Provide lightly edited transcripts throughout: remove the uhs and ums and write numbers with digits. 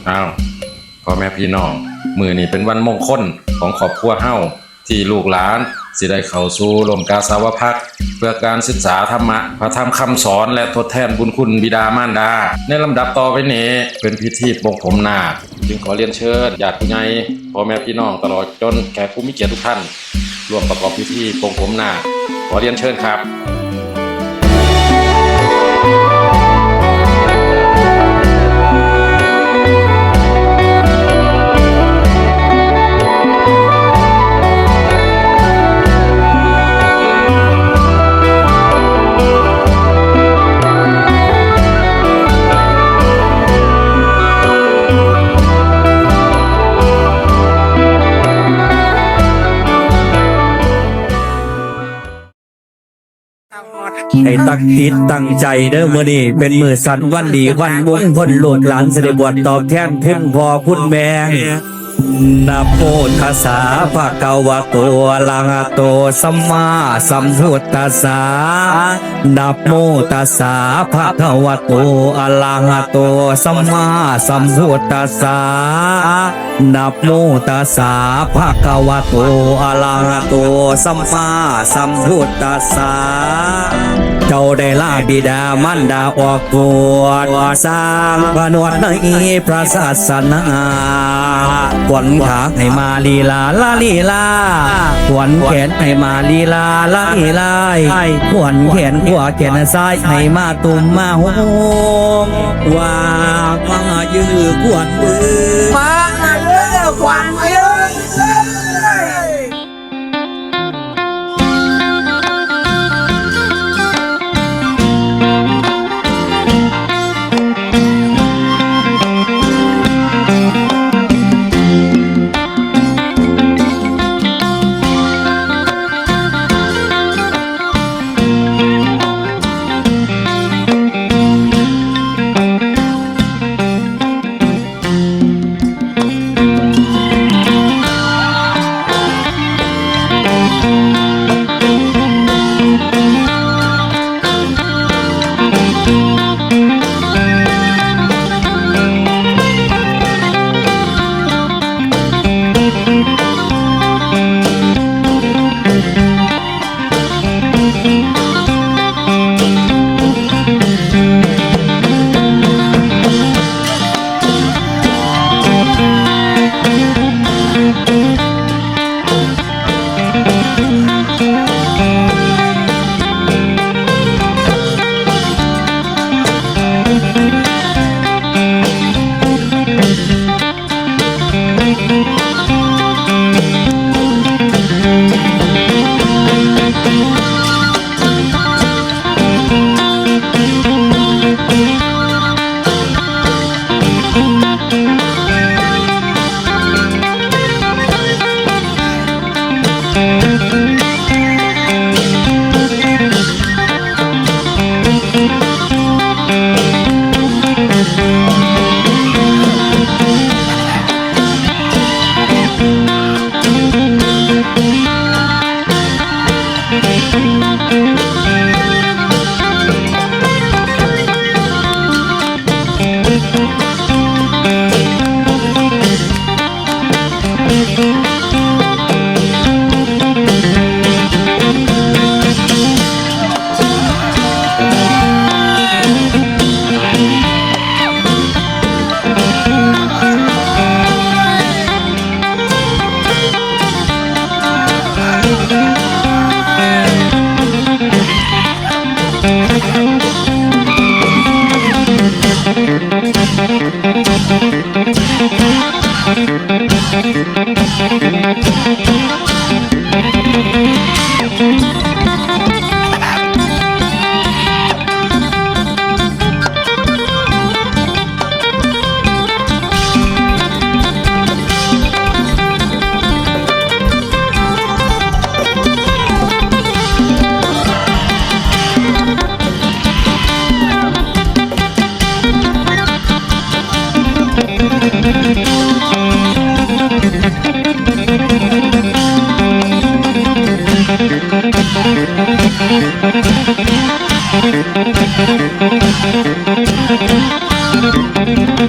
อ้าวพ่อแม่พี่น้องมื้อนี้เป็นวันมงคลของครอบครัวเฮาที่ลูกหลานสิได้เข้าสู่ร่มกาสาวพักตร์เพื่อการศึกษาธรรมะพระธรรมคำสอนและทดแทนบุญคุณบิดามารดาในลำดับต่อไปนี้เป็นพิธีปลงผมนาคจึงขอเรียนเชิญญาติผู้ใหญ่พ่อแม่พี่น้องตลอดจนแขกผู้มีเกียรติทุกท่านร่วมประกอบพิธีปลงผมนาคขอเรียนเชิญครับให้ตั้งจิตตั้งใจเด้อมื้อนี้เป็นมื้อสันวันดีวันมงคลลูกหลานสิได้บวชตอบแทนคุณพ่อคุณแม่นะโมตัสสะภะคะวะโตอะระหะโตสัมมาสัมพุทธัสสะนะโมตัสสะภะคะวะโตอะระหะโตสัมมาสัมพุทธัสสะนะโมตัสสะภะคะวะโตอะระหะโตสัมมาสัมพุทธัสสะเจ้าได้ลาบิดามารดาออกบวชสร้างผนวดในพระศาสนาขวัญขาให้มาลีลาลาลีลาขวัญแขนให้มาลีลาลาลีลาขวัญแขนขวาแขนซ้ายให้มาตุ่มมาโฮมว่ามายื้อขวัญมือมาเด้อขวัญมาเด้อ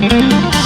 Thank you.